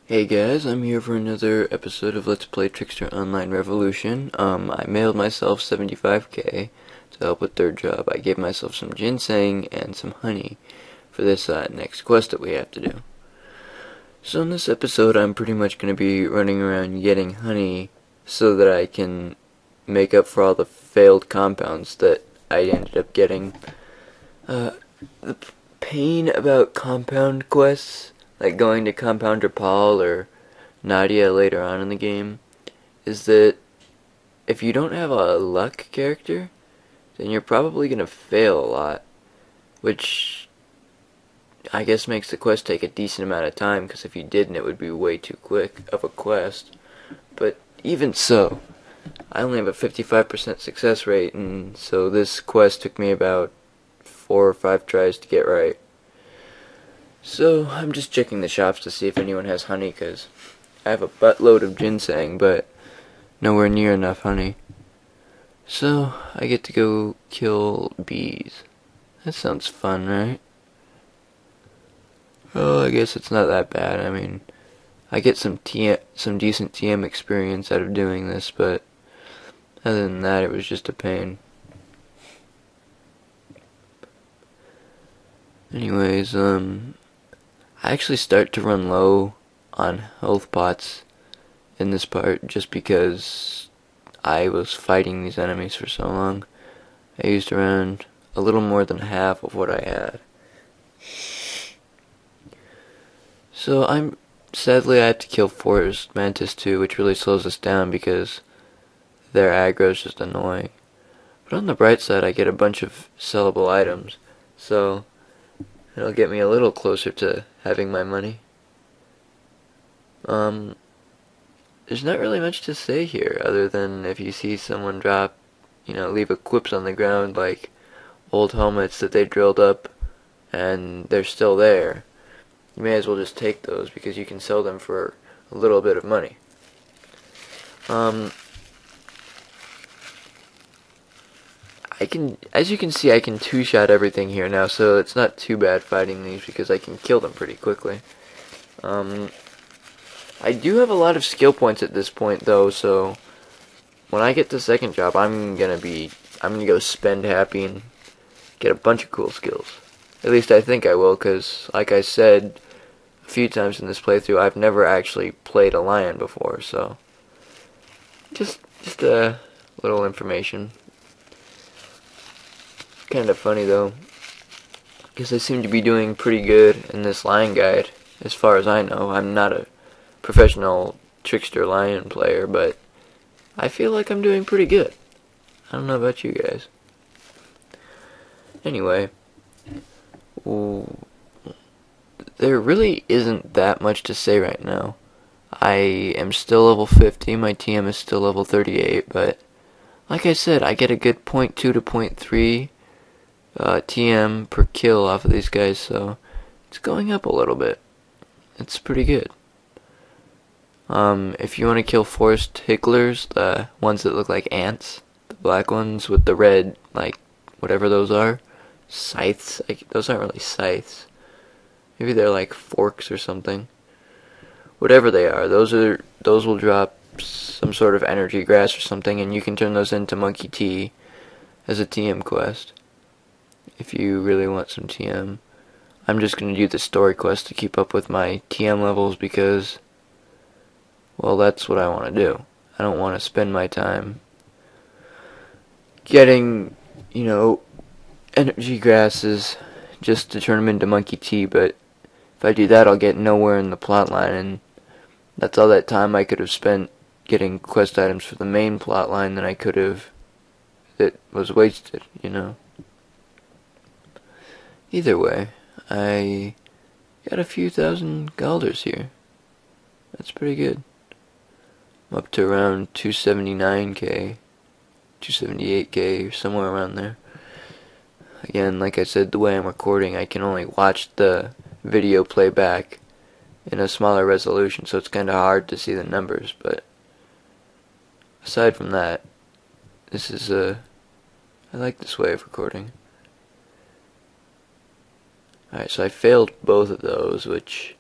Hey guys, I'm here for another episode of Let's Play Trickster Online Revolution. I mailed myself 75k to help with third job. I gave myself some ginseng and some honey for this next quest that we have to do. So in this episode, I'm pretty much going to be running around getting honey so that I can make up for all the failed compounds that I ended up getting. The pain about compound quests, like going to Compounder Paul or Nadia later on in the game, is that if you don't have a luck character, then you're probably going to fail a lot, which I guess makes the quest take a decent amount of time, because if you didn't, it would be way too quick of a quest. But even so, I only have a 55% success rate, and so this quest took me about 4 or 5 tries to get right. So I'm just checking the shops to see if anyone has honey, because I have a buttload of ginseng, but nowhere near enough honey. So I get to go kill bees. That sounds fun, right? Oh, I guess it's not that bad. I mean, I get some decent TM experience out of doing this, but other than that, it was just a pain. Anyways, I actually start to run low on health pots in this part just because I was fighting these enemies for so long. I used around a little more than half of what I had. So sadly I have to kill Forest Mantis too, which really slows us down because their aggro is just annoying. But on the bright side, I get a bunch of sellable items, so it'll get me a little closer to having my money. There's not really much to say here, other than if you see someone leave equips on the ground, like old helmets that they drilled up, and they're still there, you may as well just take those, because you can sell them for a little bit of money. As you can see, I can two-shot everything here now, so it's not too bad fighting these, because I can kill them pretty quickly. I do have a lot of skill points at this point, though, so when I get to second job, I'm gonna go spend happy and get a bunch of cool skills. At least I think I will, because like I said a few times in this playthrough, I've never actually played a lion before, so just a little information. Kind of funny though, because I seem to be doing pretty good in this lion guide, as far as I know. I'm not a professional Trickster lion player, but I feel like I'm doing pretty good. I don't know about you guys. Anyway, there really isn't that much to say right now. I am still level 50, my TM is still level 38, but like I said, I get a good 0.2 to 0.3 TM per kill off of these guys, so it's going up a little bit. It's pretty good. If you want to kill forest hicklers, the ones that look like ants, the black ones with the red, like, whatever those are, scythes, those aren't really scythes. Maybe they're like forks or something. Whatever they are, those will drop some sort of energy grass or something, and you can turn those into monkey tea as a TM quest, if you really want some TM. I'm just going to do the story quest to keep up with my TM levels, because, well, that's what I want to do. I don't want to spend my time getting, energy grasses just to turn them into monkey tea, but if I do that, I'll get nowhere in the plot line, and that's all that time I could have spent getting quest items for the main plot line that was wasted, Either way, I got a few thousand Galders here. That's pretty good. I'm up to around 279k, 278k, somewhere around there. Again, like I said, the way I'm recording, I can only watch the video playback in a smaller resolution, so it's kind of hard to see the numbers, but aside from that, I like this way of recording. Alright, so I failed both of those, which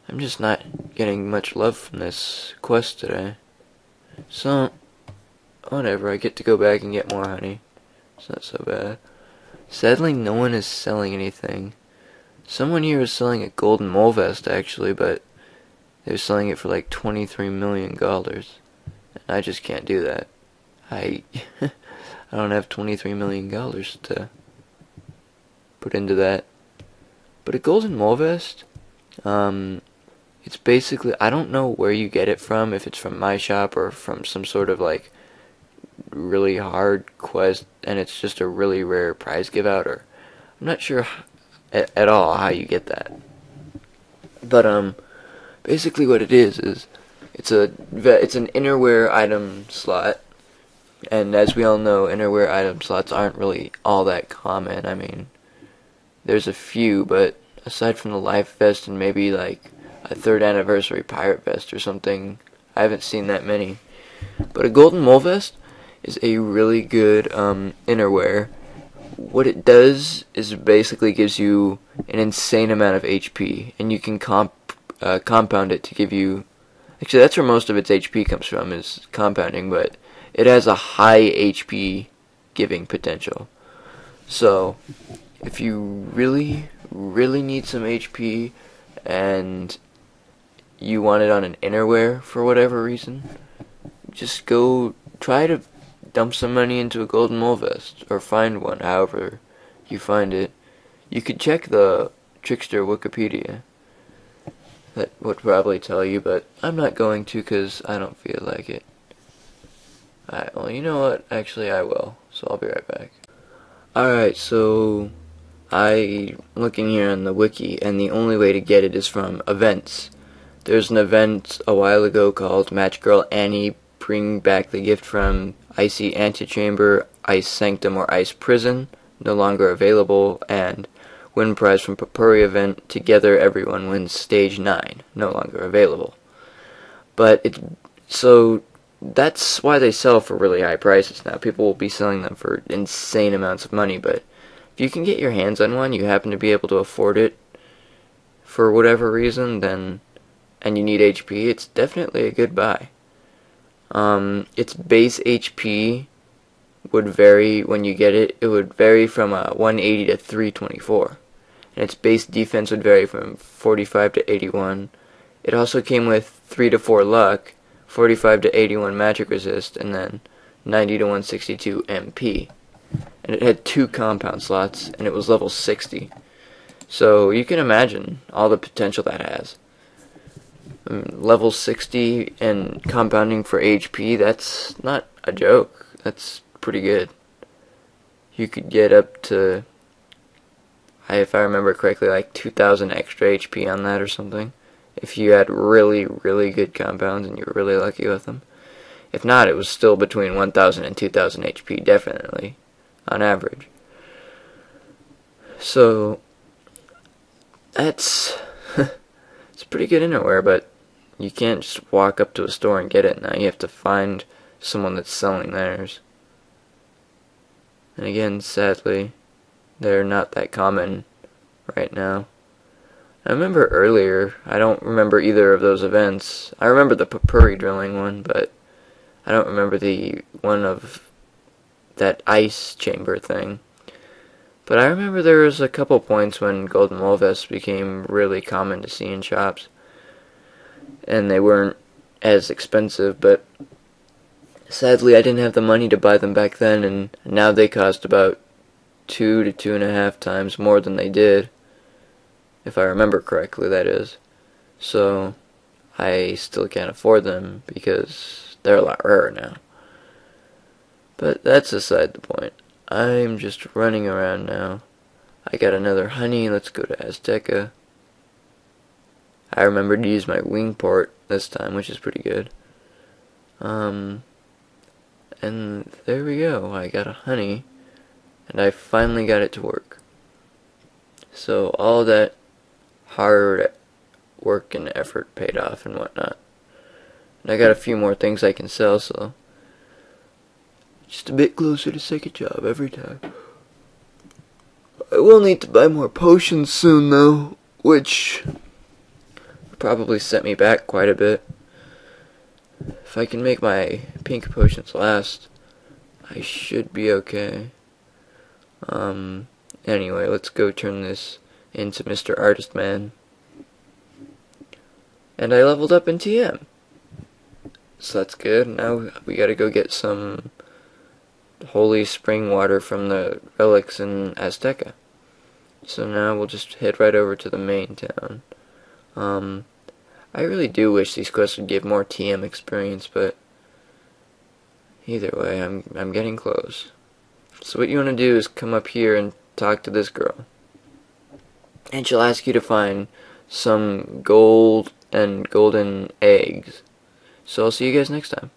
I'm just not getting much love from this quest today. So, whatever, I get to go back and get more honey. It's not so bad. Sadly, no one is selling anything. Someone here is selling a golden mole vest, actually, but they're selling it for like $23 million. And I just can't do that. I don't have $23 million to put into that. But a golden mole vest, it's basically, I don't know where you get it from, if it's from my shop or from some sort of like really hard quest and it's just a really rare prize give out, or I'm not sure at all how you get that. But basically what it is it's an innerwear item slot, and as we all know, innerwear item slots aren't really all that common. I mean, there's a few, but aside from the life vest and maybe like a 3rd anniversary pirate vest or something, I haven't seen that many. But a golden mole vest is a really good innerwear. What it does is basically gives you an insane amount of HP, and you can compound it to give you. Actually, that's where most of its HP comes from, is compounding, but it has a high HP giving potential. So, if you really, really need some HP and you want it on an innerwear for whatever reason, just go try to dump some money into a golden mole vest, or find one, however you find it. You could check the Trickster Wikipedia. That would probably tell you, but I'm not going to because I don't feel like it. Alright, well, you know what? Actually, I will, so I'll be right back. Alright, so I'm looking here on the wiki, and the only way to get it is from events. There's an event a while ago called Match Girl Annie Bring Back the Gift from Icy Antechamber, Ice Sanctum, or Ice Prison, no longer available, and Win Prize from Papuri event, Together Everyone Wins Stage 9, no longer available. But so that's why they sell for really high prices now. People will be selling them for insane amounts of money, but if you can get your hands on one, you happen to be able to afford it for whatever reason, then, and you need HP, it's definitely a good buy. Its base HP would vary when you get it. It would vary from 180 to 324. And its base defense would vary from 45 to 81. It also came with 3 to 4 luck, 45 to 81 magic resist, and then 90 to 162 MP. And it had 2 compound slots, and it was level 60. So you can imagine all the potential that has. Level 60 and compounding for HP, that's not a joke. That's pretty good. You could get up to, if I remember correctly, like 2,000 extra HP on that or something, if you had really, really good compounds and you were really lucky with them. If not, it was still between 1,000 and 2,000 HP, definitely, on average. So, that's it's pretty good innerwear, but you can't just walk up to a store and get it now. You have to find someone that's selling theirs. And again, sadly, they're not that common right now. I remember earlier, I don't remember either of those events. I remember the Papuri drilling one, but I don't remember the one of that ice chamber thing. But I remember there was a couple points when golden mole vests became really common to see in shops. And they weren't as expensive, but sadly I didn't have the money to buy them back then, and now they cost about 2 to 2.5 times more than they did, if I remember correctly, that is. So I still can't afford them because they're a lot rarer now. But that's aside the point. I'm just running around now. I got another honey. Let's go to Azteca. I remembered to use my wing port this time, which is pretty good. And there we go. I got a honey, and I finally got it to work. So all that hard work and effort paid off and whatnot. And I got a few more things I can sell, so just a bit closer to second job every time. I will need to buy more potions soon, though, which probably set me back quite a bit. If I can make my pink potions last, I should be okay. Anyway, let's go turn this into Mr. Artist Man. And I leveled up in TM. So that's good. Now we gotta go get some holy spring water from the relics in Azteca. So now we'll just head right over to the main town. I really do wish these quests would give more TM experience, but either way, I'm getting close. So what you want to do is come up here and talk to this girl. And she'll ask you to find some gold and golden eggs. So I'll see you guys next time.